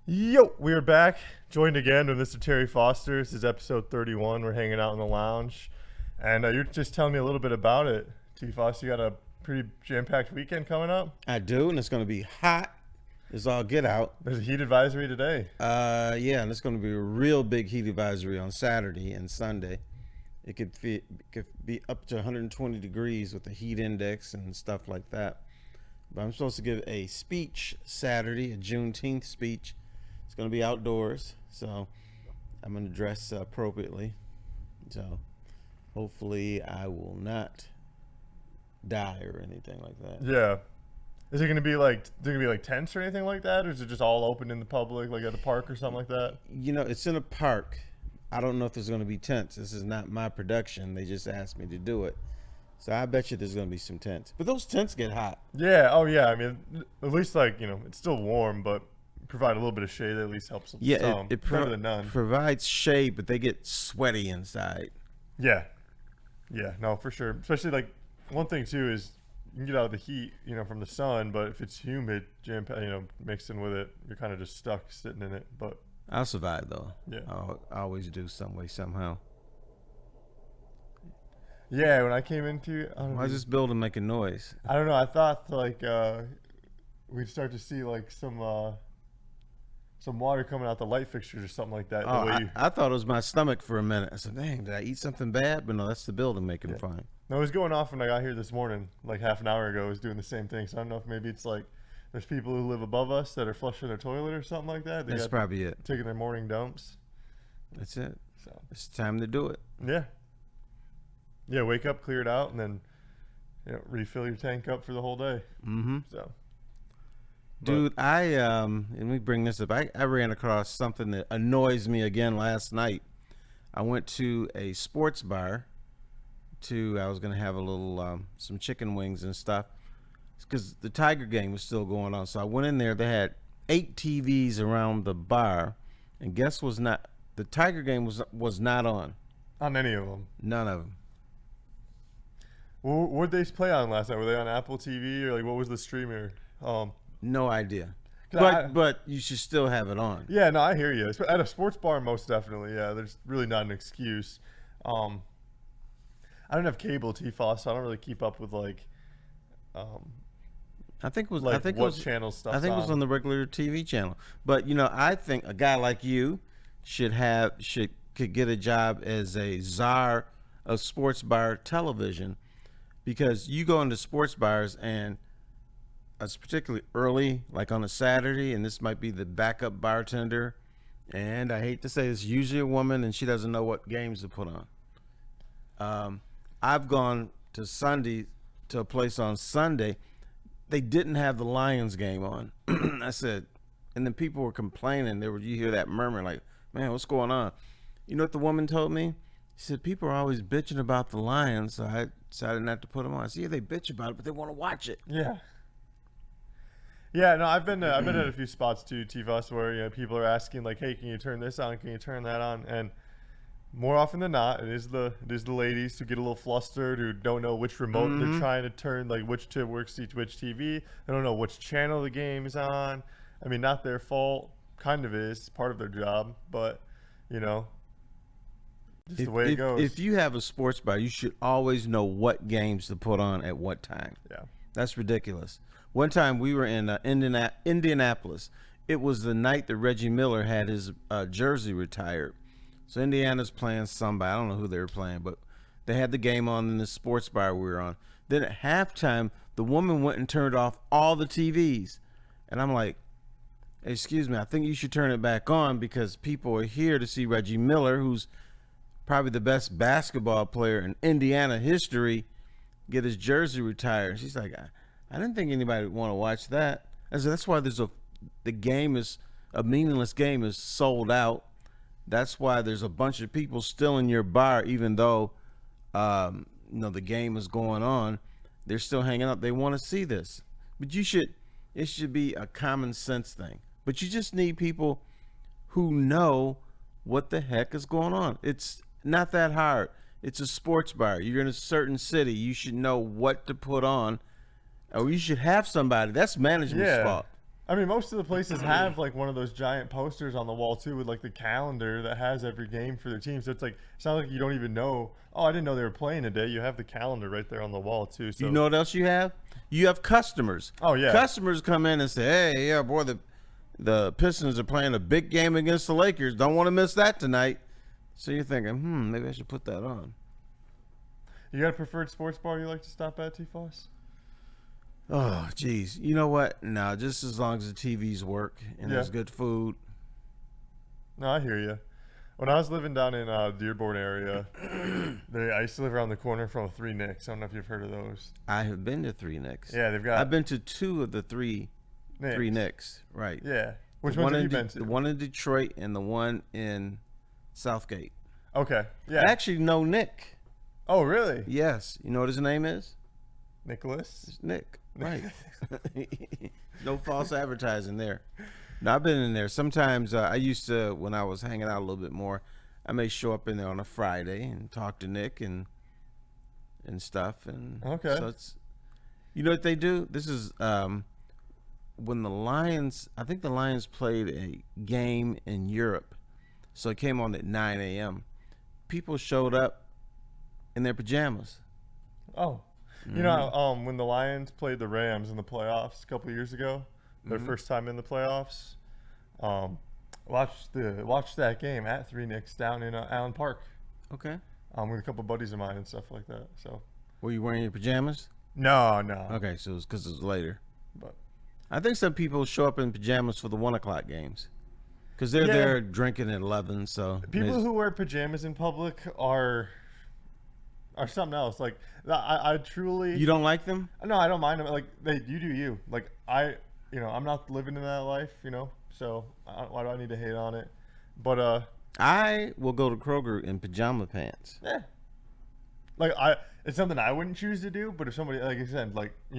Yo, we are back, joined again with Mr. Terry Foster. This is episode 31. We're hanging out in the lounge, and you're just telling me a little bit about it. T. Foster, you got a pretty jam-packed weekend coming up? I do, and it's going to be hot. It's all get out. There's a heat advisory today. Yeah, and it's going to be a real big heat advisory on Saturday and Sunday. It could be up to 120 degrees with the heat index and stuff like that. But I'm supposed to give a speech Saturday, a Juneteenth speech. It's going to be outdoors, so I'm going to dress appropriately. So hopefully I will not die or anything like that. Yeah. Is it going to be like tents or anything like that? Or is it just all open in the public, like at a park or something like that? You know, it's in a park. I don't know if there's going to be tents. This is not my production. They just asked me to do it. So I bet you there's going to be some tents. But those tents get hot. Yeah. Oh, yeah. I mean, at least it's still warm, but provide a little bit of shade. At least helps some. Yeah, it better than none. Provides shade, but they get sweaty inside. Yeah. Yeah. No, for sure. Especially one thing too is you can get out of the heat, from the sun, but if it's humid, mixing with it, you're kind of just stuck sitting in it. But I'll survive though. Yeah. I always do some way, somehow. Yeah, when I came into, Why is this building making noise? I don't know. I thought we'd start to see some water coming out the light fixtures or something like that. I thought it was my stomach for a minute. I said, dang, did I eat something bad? But no, that's the building making fine. No, it was going off when I got here this morning, like half an hour ago. It was doing the same thing. So I don't know if maybe it's there's people who live above us that are flushing their toilet or something like that. That's probably it. Taking their morning dumps. That's it. So it's time to do it. Yeah. Yeah, wake up, clear it out, and then refill your tank up for the whole day. Mm-hmm. So, dude, and we bring this up. I ran across something that annoys me again last night. I went to a sports bar. I was gonna have a little some chicken wings and stuff because the Tiger game was still going on. So I went in there. They had 8 TVs around the bar, and guess the Tiger game was not on. On any of them? None of them. What did they play on last night? Were they on Apple TV or what was the streamer? No idea. But you should still have it on. Yeah, no, I hear you. At a sports bar, most definitely. Yeah, there's really not an excuse. I don't have cable T-Foss, so I don't really keep up with I think it was what channel stuff. I think it was on the regular TV channel. But I think a guy like you could get a job as a czar of sports bar television, because you go into sports bars and it's particularly early, like on a Saturday, and this might be the backup bartender. And I hate to say it's usually a woman, and she doesn't know what games to put on. I've gone to a place on Sunday. They didn't have the Lions game on. I said, and then people were complaining. You hear that murmur like, man, what's going on? You know what the woman told me? She said, people are always bitching about the Lions, so I decided not to put them on. I said, yeah, they bitch about it, but they want to watch it. Yeah. Yeah, no, I've been at a few spots too, T-Foss, where people are asking hey, can you turn this on? Can you turn that on? And more often than not, it is the ladies who get a little flustered, who don't know which remote they're trying to turn, which TV. They don't know which channel the game is on. I mean, not their fault. Kind of is part of their job, but just the way it goes. If you have a sports bar, you should always know what games to put on at what time. Yeah, that's ridiculous. One time we were in Indianapolis. It was the night that Reggie Miller had his jersey retired. So Indiana's playing somebody. I don't know who they were playing, but they had the game on in the sports bar we were on. Then at halftime, the woman went and turned off all the TVs. And I'm like, excuse me, I think you should turn it back on because people are here to see Reggie Miller, who's probably the best basketball player in Indiana history, get his jersey retired. And she's like, I didn't think anybody would want to watch that. I said, that's why the game is a meaningless game is sold out. That's why there's a bunch of people still in your bar, even though, the game is going on. They're still hanging out. They want to see this. But it should be a common sense thing. But you just need people who know what the heck is going on. It's not that hard. It's a sports bar. You're in a certain city. You should know what to put on, or you should have somebody. That's management's fault. I mean, most of the places have like one of those giant posters on the wall too, with like the calendar that has every game for their team. So it's not like you don't even know. Oh, I didn't know they were playing today. You have the calendar right there on the wall too. So You know what else you have? You have customers. Oh, yeah. Customers come in and say, "Hey, yeah, boy, the Pistons are playing a big game against the Lakers. Don't want to miss that tonight." So you're thinking, maybe I should put that on. You got a preferred sports bar you like to stop at, T-Foss? Oh, geez. You know what? No, just as long as the TVs work and there's Yeah. good food. No, I hear you. When I was living down in Dearborn area, I used to live around the corner from 3 Nicks. I don't know if you've heard of those. I have been to 3 Nicks. Yeah, they've got I've been to 2 of the 3 Nicks. Nicks. Right. Yeah. Which The ones one have you in been to? The one in Detroit and the one in Southgate. Okay. Yeah. I actually know Nick. Oh, really? Yes. You know what his name is? Nicholas? It's Nick. Right. No false advertising there. No, I've been in there. Sometimes I used to, when I was hanging out a little bit more, I may show up in there on a Friday and talk to Nick and stuff. And Okay. so it's, you know what they do? This is when the Lions, I think the Lions played a game in Europe. So it came on at 9 a.m. People showed up in their pajamas. Oh. You know, when the Lions played the Rams in the playoffs a couple of years ago, their first time in the playoffs, watched that game at 3 Nicks down in Allen Park, Okay. with a couple of buddies of mine and stuff like that. So Were you wearing your pajamas? no. Okay, so it's because it was later. But I think some people show up in pajamas for the 1 o'clock games because they're Yeah. there drinking at 11. So people who wear pajamas in public are something else. Like I truly you don't like them? no, I don't mind them. Like you do you. Like I'm not living in that life. So why do I need to hate on it? But I will go to Kroger in pajama pants. yeah. Like it's something I wouldn't choose to do, but if somebody, like I said, like I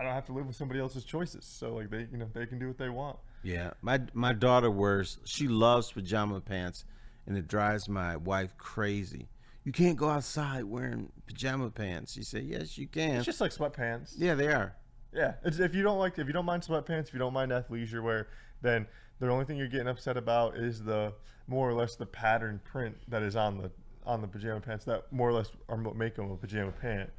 don't have to live with somebody else's choices, so like they can do what they want. Yeah, my daughter she loves pajama pants, and it drives my wife crazy. You can't go outside wearing pajama pants. She said, yes, you can. It's just like sweatpants. Yeah, they are. Yeah, it's if you don't mind sweatpants, if you don't mind athleisure wear, then the only thing you're getting upset about is the more or less the pattern print that is on the pajama pants that more or less are what make them a pajama pant.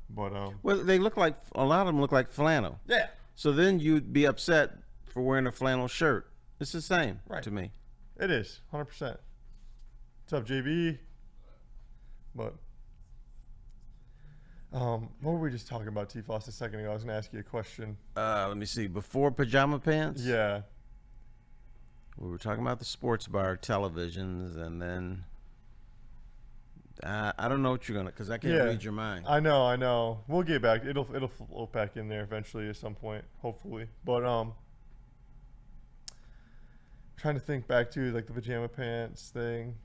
But Well, they look like a lot of them look like flannel. yeah, So then you'd be upset for wearing a flannel shirt. It's the same Right. to me. it is 100%. What's up, JB? But what were we just talking about, T-Foss, a second ago? I was going to ask you a question. Let me see. Before pajama pants, Yeah. we were talking about the sports bar televisions, and then I don't know what you're gonna, because I can't Yeah. read your mind. I know. We'll get back. It'll float back in there eventually at some point, hopefully. But trying to think back to like the pajama pants thing.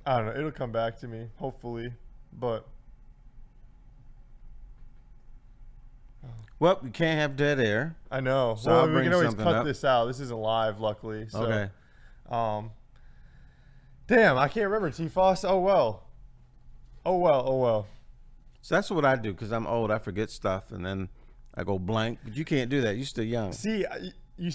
I don't know. It'll come back to me, hopefully. But Well, we can't have dead air. I know. So well, I'll we bring can always something cut up. this out. This isn't live, luckily. So, Okay. Damn, I can't remember, T-Foss. Oh well. So that's what I do, because I'm old. I forget stuff, and then I go blank. But you can't do that. You're still young. See, we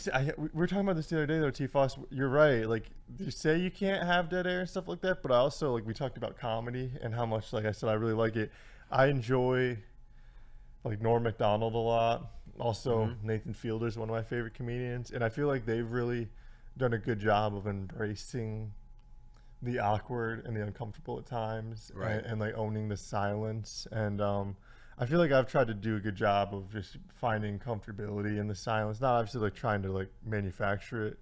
were talking about this the other day, though, T-Foss. You're right. Like, you say you can't have dead air and stuff like that, but I also, like, we talked about comedy and how much, like I said, I really like it. I enjoy, like, Norm Macdonald a lot. Also, Nathan Fielder's one of my favorite comedians, and I feel like they've really done a good job of embracing the awkward and the uncomfortable at times, Right. and like owning the silence. And I feel like I've tried to do a good job of just finding comfortability in the silence. Not obviously like trying to like manufacture it,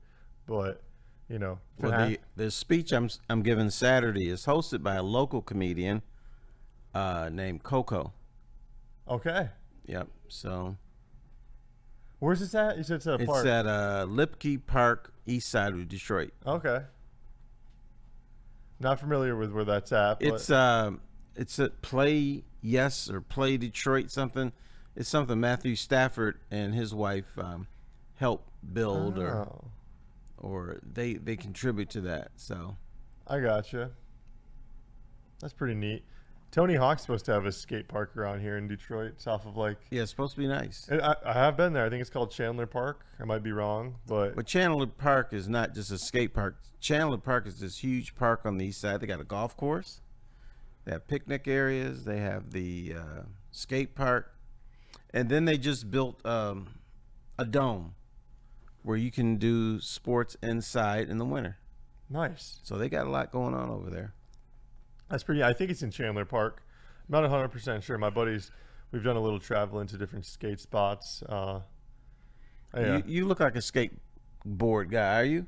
but if it Well, the speech I'm giving Saturday is hosted by a local comedian named Coco. okay. Yep. So Where's this at? You said it's at a it's park. at Lipke Park, east side of Detroit. Okay. Not familiar with where that's at. But It's at Play Yes or Play Detroit something. It's something Matthew Stafford and his wife help build, Oh, or they contribute to that. So I gotcha. That's pretty neat. Tony Hawk's supposed to have a skate park around here in Detroit. It's off of like. Yeah, it's supposed to be nice. I have been there. I think it's called Chandler Park. I might be wrong, but Chandler Park is not just a skate park. Chandler Park is this huge park on the east side. They got a golf course. They have picnic areas. They have the skate park. And then they just built a dome where you can do sports inside in the winter. nice. So they got a lot going on over there. That's pretty. I think it's in Chandler Park. I'm not 100% sure. My buddies, we've done a little travel into different skate spots. Yeah, You look like a skateboard guy, are you?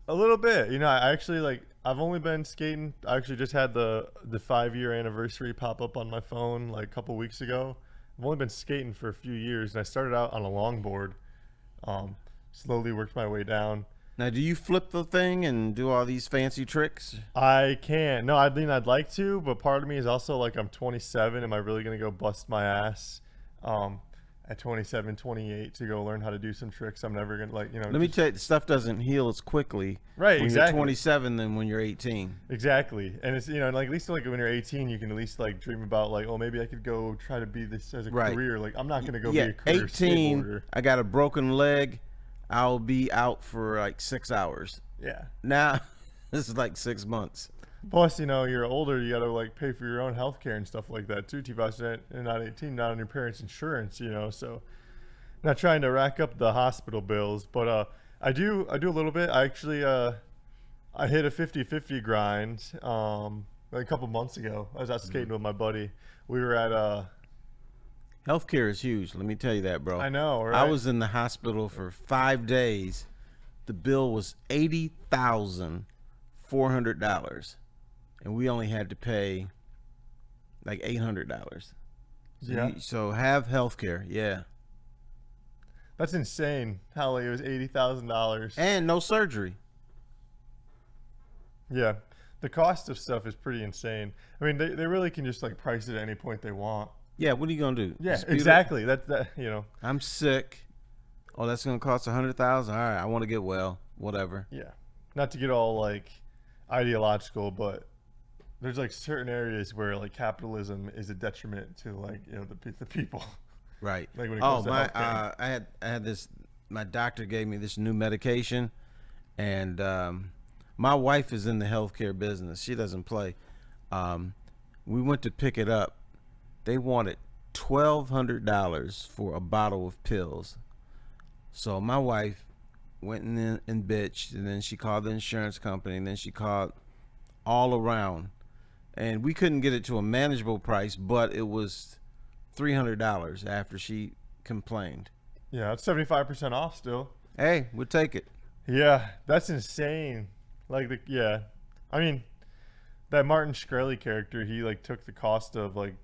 a little bit. You know, I actually like. I've only been skating. I actually just had the 5-year anniversary pop up on my phone like a couple weeks ago. I've only been skating for a few years, and I started out on a longboard. Slowly worked my way down. Now, do you flip the thing and do all these fancy tricks? I can't. No, I mean I'd like to, but part of me is also like I'm 27. Am I really gonna go bust my ass at 27, 28 to go learn how to do some tricks? I'm never gonna like Let me tell you, stuff doesn't heal as quickly Right, when exactly. you're 27 than when you're 18. Exactly, and it's like at least like when you're 18, you can at least like dream about like, oh, maybe I could go try to be this as a Right. career. Like I'm not gonna go Yeah, be a career 18, skateboarder. I got a broken leg. I'll be out for like 6 hours. Yeah. Now, this is like 6 months. Plus, you're older. You gotta like pay for your own health care and stuff like that too. T-Voss, you're not 18, not on your parents' insurance. So not trying to rack up the hospital bills, but I do a little bit. I actually I hit a 50-50 grind like a couple months ago. I was out skating with my buddy. We were at Healthcare is huge. Let me tell you that, bro. I know, right? I was in the hospital for 5 days. The bill was $80,400, and we only had to pay like $800. Yeah. So have healthcare, yeah, That's insane. How like it was $80,000. and no surgery. Yeah, the cost of stuff is pretty insane. I mean, they really can just like price it at any point they want. Yeah, what are you gonna do? Yeah, Dispute it? exactly. That I'm sick. Oh, that's gonna cost $100,000. All right, I want to get well. Whatever. Yeah, not to get all like ideological, but there's like certain areas where like capitalism is a detriment to like the people. Right. Like when it Oh comes to my! healthcare. I had this. My doctor gave me this new medication, and my wife is in the healthcare business. She doesn't play. We went to pick it up. They wanted $1,200 for a bottle of pills. So my wife went in and bitched, and then she called the insurance company, and then she called all around, and we couldn't get it to a manageable price, but it was $300 after she complained. Yeah, it's 75% off still. Hey, we'll take it. Yeah, that's insane. Like I mean, that Martin Shkreli character, he like took the cost of like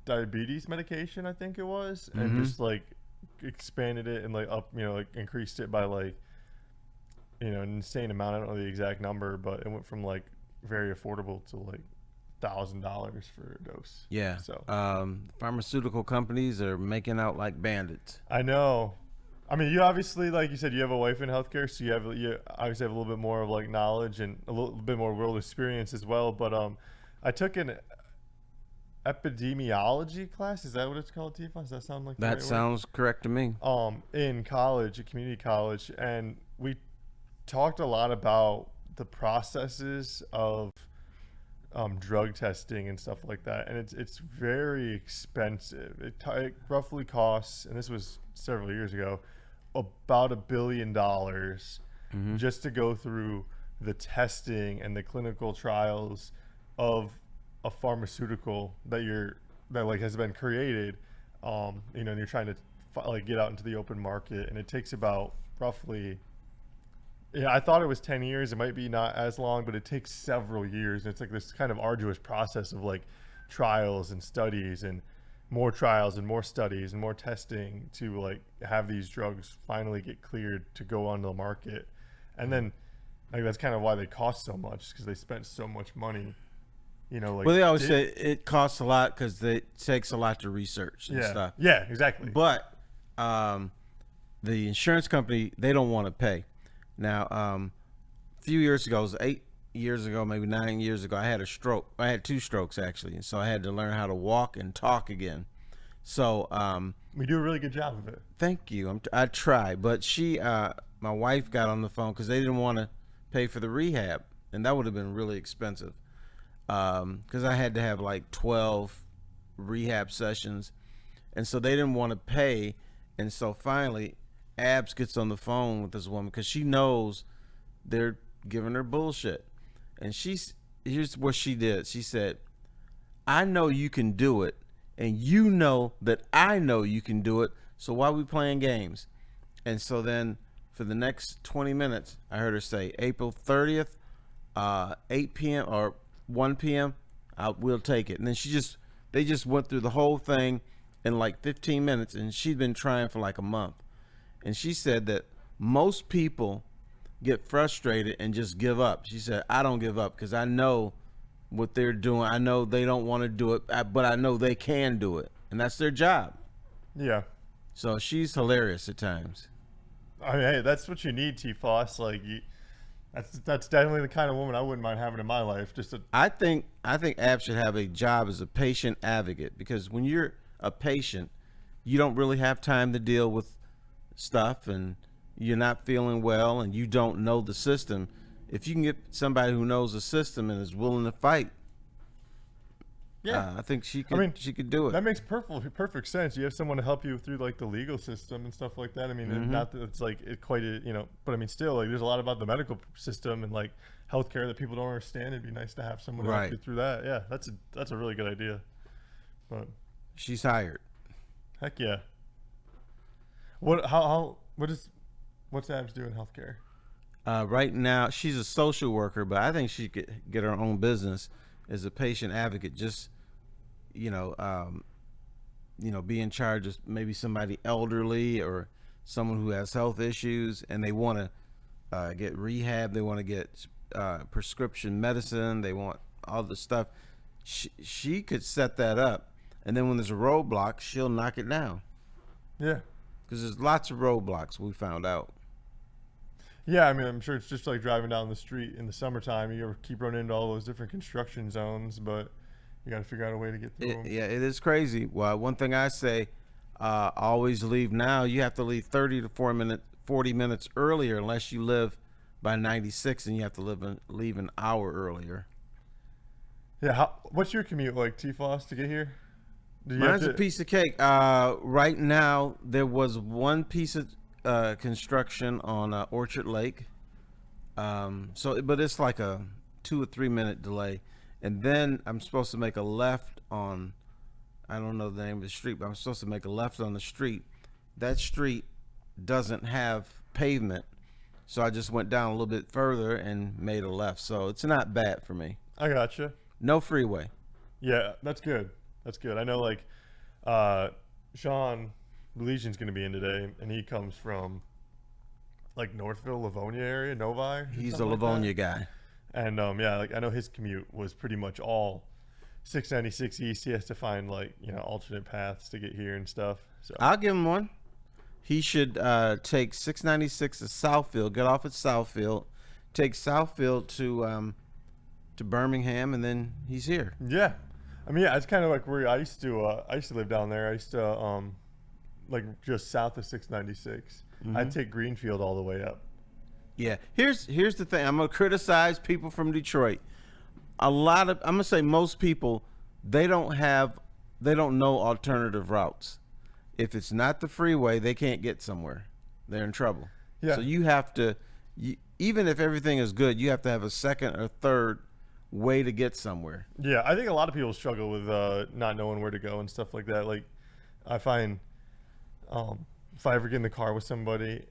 diabetes medication, I think it was, and just like expanded it and like increased it by like an insane amount. I don't know the exact number, but it went from like very affordable to like $1,000 for a dose. Yeah. So pharmaceutical companies are making out like bandits. I know. I mean, you obviously, like you said, you have a wife in healthcare, so you obviously have a little bit more of like knowledge and a little bit more world experience as well. But I took an epidemiology class. Is that what it's called, Tifa? Does that sound like the That right word? sounds correct to me. In college, a community college, and we talked a lot about the processes of drug testing and stuff like that, and it's very expensive. It roughly costs, and this was several years ago, about $1 billion just to go through the testing and the clinical trials of a pharmaceutical that like has been created, and you're trying to like get out into the open market, and it takes about roughly. Yeah, I thought it was 10 years. It might be not as long, but it takes several years. And it's like this kind of arduous process of like trials and studies and more trials and more studies and more testing to like have these drugs finally get cleared to go onto the market. And then like that's kind of why they cost so much, because they spent so much money. Like Well, they always say it costs a lot because it takes a lot to research and stuff. Yeah, exactly. But the insurance company, they don't want to pay. Now, a few years ago, it was years ago, maybe 9 years ago, I had a stroke. I had 2 strokes actually, and so I had to learn how to walk and talk again. So We do a really good job of it. thank you. I try, but my wife got on the phone because they didn't want to pay for the rehab, and that would have been really expensive. Because I had to have like 12 rehab sessions, and so they didn't want to pay. And so finally, Abs gets on the phone with this woman because she knows they're giving her bullshit. And here's what she did. She said, "I know you can do it, and you know that I know you can do it. So why are we playing games?" And so then for the next 20 minutes, I heard her say, "April 30th, 8 p.m. or 1 p.m. We'll take it." And then they just went through the whole thing in like 15 minutes, and she'd been trying for like a month. And she said that most people get frustrated and just give up. She said, "I don't give up because I know what they're doing. I know they don't want to do it, but I know they can do it, and that's their job." Yeah. So she's hilarious at times. I mean, hey, that's what you need, T-Foss. Like, that's definitely the kind of woman I wouldn't mind having in my life. I think Ab should have a job as a patient advocate, because when you're a patient, you don't really have time to deal with stuff, and you're not feeling well, and you don't know the system. If you can get somebody who knows the system and is willing to fight, yeah, I think she could do it. That makes perfect sense. You have someone to help you through like the legal system and stuff like that. I mean, not that it's like but I mean, still, like, there's a lot about the medical system and like healthcare that people don't understand. It'd be nice to have someone to help you through that. Yeah, that's a really good idea. But she's hired. Heck yeah. What's Abs do in healthcare? Right now, she's a social worker, but I think she could get her own business as a patient advocate. Just be in charge of maybe somebody elderly or someone who has health issues, and they want to get rehab. They want to get prescription medicine. They want all the stuff. She could set that up, and then when there's a roadblock, she'll knock it down. Yeah. Because there's lots of roadblocks, we found out. Yeah, I mean, I'm sure it's just like driving down the street in the summertime. You ever keep running into all those different construction zones, but you got to figure out a way to get through them. Yeah, it is crazy. Well, one thing I say, always leave now. You have to leave 40 minutes earlier, unless you live by 96, and you have to leave an hour earlier. Yeah, what's your commute like, T-Foss, to get here? Mine's a piece of cake. Right now, there was one piece of construction on Orchard Lake. But it's like a 2 or 3 minute delay. And then I'm supposed to make a left on, I don't know the name of the street, but I'm supposed to make a left on the street. That street doesn't have pavement. So I just went down a little bit further and made a left. So it's not bad for me. I gotcha. No freeway. Yeah, that's good. That's good. I know, like, Sean Legion's going to be in today, and he comes from, like, Northville, Livonia area, Novi. He's a Livonia guy. And, yeah, like, I know his commute was pretty much all 696 East. He has to find, like, alternate paths to get here and stuff. So I'll give him one. He should take 696 to Southfield, get off at Southfield, take Southfield to Birmingham, and then he's here. Yeah. I mean, yeah, it's kind of like where I used to live down there. I used to, like, just south of 696. I'd take Greenfield all the way up. Yeah. Here's the thing. I'm going to criticize people from Detroit. I'm going to say most people, they don't know alternative routes. If it's not the freeway, they can't get somewhere. They're in trouble. Yeah. So you have to, even if everything is good, you have to have a second or third way to get somewhere. Yeah, I think a lot of people struggle with not knowing where to go and stuff like that. Like, I find if I ever get in the car with somebody,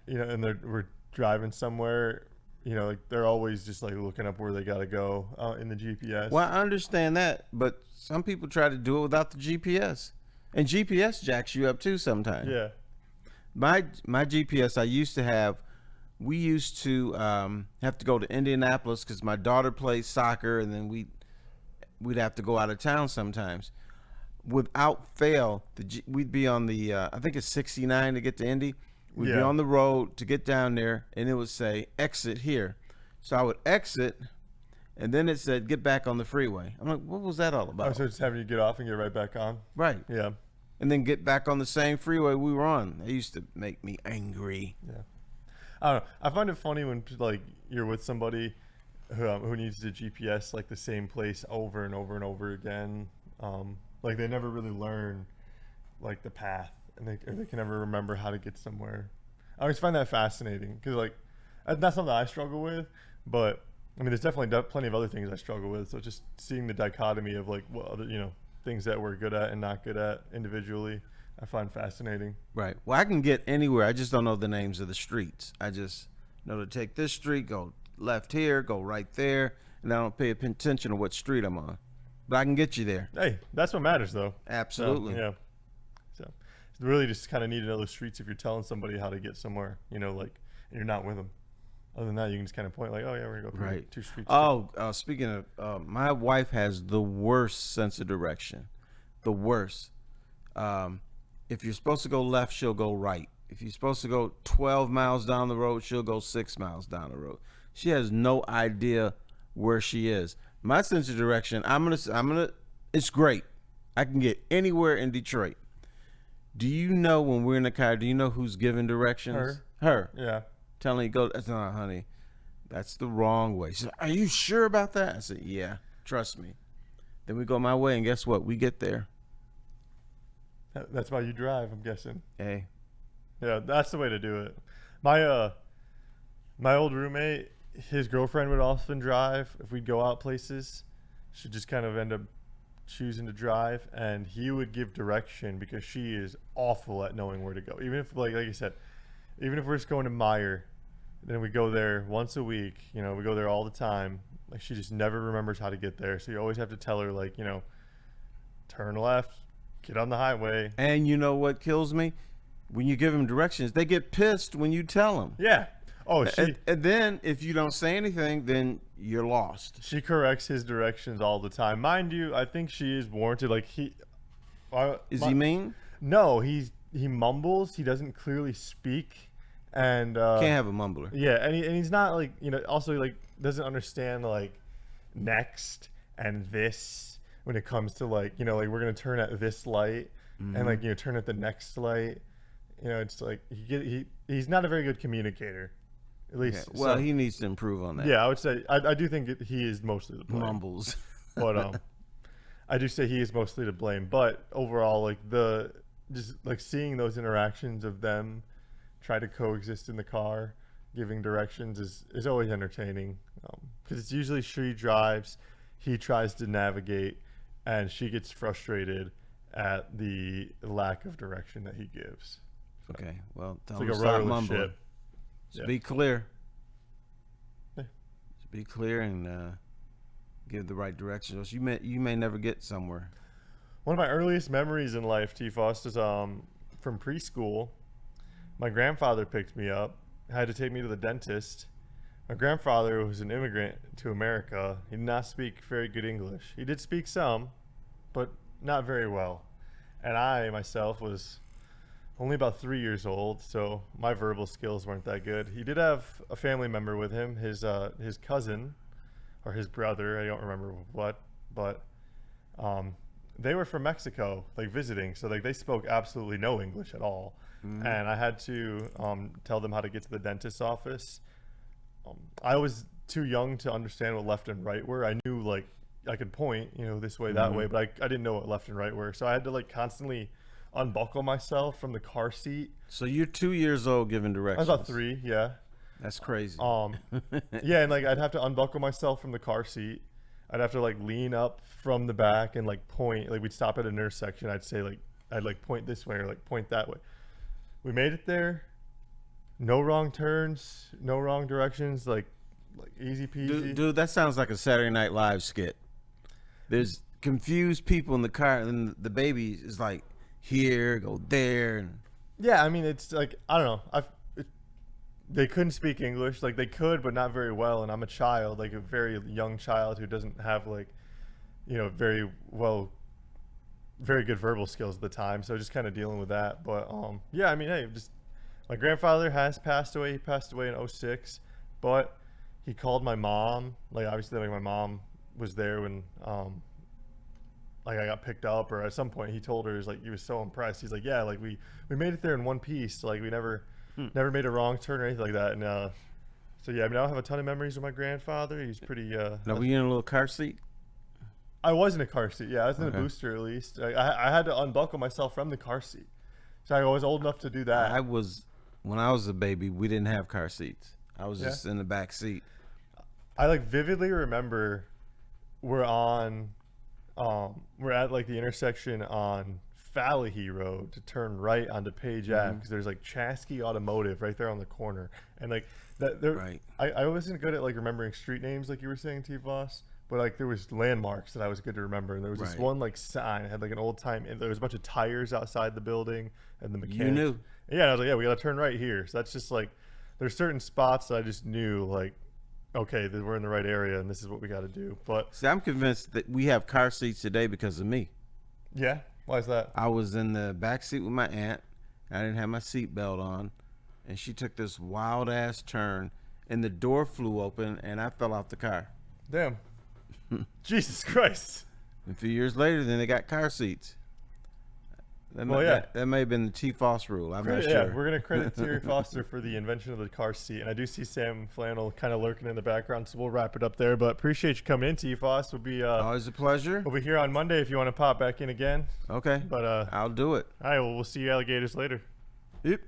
and we're driving somewhere, like, they're always just like looking up where they got to go in the GPS. Well, I understand that, but some people try to do it without the GPS, and GPS jacks you up too sometimes. Yeah. My GPS I used to have. We used to have to go to Indianapolis because my daughter plays soccer, and then we'd have to go out of town sometimes. Without fail, we'd be on the I think it's 69 to get to Indy. We'd be on the road to get down there, and it would say exit here. So I would exit, and then it said, get back on the freeway. I'm like, what was that all Oh, about? so just having you get off and get right back on. Right. Yeah. And then get back on the same freeway we were on. That used to make me angry. Yeah. I don't know. I find it funny when like you're with somebody who needs the GPS like the same place over and over and over again. Like they never really learn like the path, and they can never remember how to get somewhere. I always find that fascinating because like that's something I struggle with, but I mean there's definitely plenty of other things I struggle with. So just seeing the dichotomy of like what other things that we're good at and not good at individually, I find fascinating. Right. Well, I can get anywhere. I just don't know the names of the streets. I just know to take this street, go left here, go right there, and I don't pay attention to what street I'm on. But I can get you there. Hey, that's what matters though. Absolutely. So, yeah. So really just kind of need to know those streets if you're telling somebody how to get somewhere, like and you're not with them. Other than that, you can just kind of point like, oh yeah, we're gonna go Right. 2 streets. Oh, speaking of, my wife has the worst sense of direction. The worst. If you're supposed to go left, she'll go right. If you're supposed to go 12 miles down the road, she'll go 6 miles down the road. She has no idea where she is. My sense of direction, it's great. I can get anywhere in Detroit. Do you know when we're in the car, do you know who's giving directions? Her. Yeah. Telling you go, that's not, honey, that's the wrong way. She said, are you sure about that? I said, yeah, trust me. Then we go my way, and guess what? We get there. That's why you drive, I'm guessing. Hey. Yeah, that's the way to do it. My old roommate, his girlfriend would often drive. If we'd go out places, she'd just kind of end up choosing to drive, and he would give direction because she is awful at knowing where to go. Even if, like you said, even if we're just going to Meyer, then we go there once a week. We go there all the time. Like she just never remembers how to get there. So you always have to tell her, like, turn left, get on the highway. And you know what kills me? When you give them directions, they get pissed when you tell them. Yeah. Oh, and then if you don't say anything, then you're lost. She corrects his directions all the time. Mind you, I think she is warranted. Like Is he mean? No, he mumbles. He doesn't clearly speak, and Can't have a mumbler. yeah, and he's not like also like doesn't understand like next and this when it comes to like like we're gonna turn at this light and like turn at the next light. It's like he's not a very good communicator. At least, Yeah. Well, he needs to improve on that. yeah, I would say I do think he is mostly to blame. Mumbles. But I do say he is mostly to blame. But overall, like just like seeing those interactions of them try to coexist in the car, giving directions is always entertaining. Because it's usually she drives, he tries to navigate, and she gets frustrated at the lack of direction that he gives. Okay, well, tell It's him like to a stop rudderless mumbling. ship. Just Yeah. be clear. Yeah. Just be clear and give the right direction. Else you may never get somewhere. One of my earliest memories in life, T-Foss, is from preschool. My grandfather picked me up, had to take me to the dentist. My grandfather was an immigrant to America. He did not speak very good English. He did speak some, but not very well. And I, myself, was only about 3 years old, so my verbal skills weren't that good. He did have a family member with him, his cousin, or his brother, I don't remember what, but they were from Mexico, like visiting, so like they spoke absolutely no English at all. And I had to tell them how to get to the dentist's office. I was too young to understand what left and right were. I knew like I could point, this way, that way, but I didn't know what left and right were. So I had to like constantly unbuckle myself from the car seat. So you're 2 years old giving I directions. was about 3, yeah. That's crazy. Yeah, and like I'd have to unbuckle myself from the car seat. I'd have to like lean up from the back and like point. Like we'd stop at an intersection. I'd say like I'd like point this way or like point that way. We made it there. No wrong turns, no wrong directions. Like easy peasy. Dude, that sounds like a Saturday Night Live skit. There's confused people in the car, and the baby is like, here, go there. And Yeah, I mean it's like I don't know. They couldn't speak English. Like they could, but not very well. And I'm a child, like a very young child who doesn't have like, very good verbal skills at the time. So just kind of dealing with that. But yeah, I mean, hey, just my grandfather has passed away. He passed away in 2006, but he called my mom. Like obviously, like my mom was there when like I got picked up, or at some point he told her, he was so impressed. He's like, yeah, like we made it there in one piece. Like we never made a wrong turn or anything like that. And so yeah, I mean I don't have a ton of memories of my grandfather. He's pretty. Now, were you in a little car seat? I was in a car seat. Yeah, I was in Okay. a booster at least. I had to unbuckle myself from the car seat, so I was old enough to do that. When I was a baby, we didn't have car seats. I was just in the back seat. I like vividly remember we're at like the intersection on Fallahy Road to turn right onto Page Ave because there's like Chasky Automotive right there on the corner, and like that there. Right. I wasn't good at like remembering street names like you were saying, T. Voss, but like there was landmarks that I was good to remember, and there was this Right. one like sign that had like an old time, and there was a bunch of tires outside the building, and the mechanic. You knew. Yeah, and I was like, yeah, we gotta turn right here. So that's just like there's certain spots that I just knew like. Okay, we're in the right area, and this is what we got to do. But See, I'm convinced that we have car seats today because of me. yeah, why is that? I was in the back seat with my aunt. I didn't have my seatbelt on, and she took this wild ass turn, and the door flew open, and I fell off the car. Damn. Jesus Christ. A few years later, then they got car seats. Well, That may have been the T. Foss rule. I'm not Yeah, sure. we're gonna credit Terry Foster for the invention of the car seat, and I do see Sam Flannel kind of lurking in the background, so we'll wrap it up there. But appreciate you coming in, T. Foss. Always a pleasure. We'll be here on Monday if you want to pop back in again. Okay, But I'll do it. all right, well, we'll see you alligators later. Yep.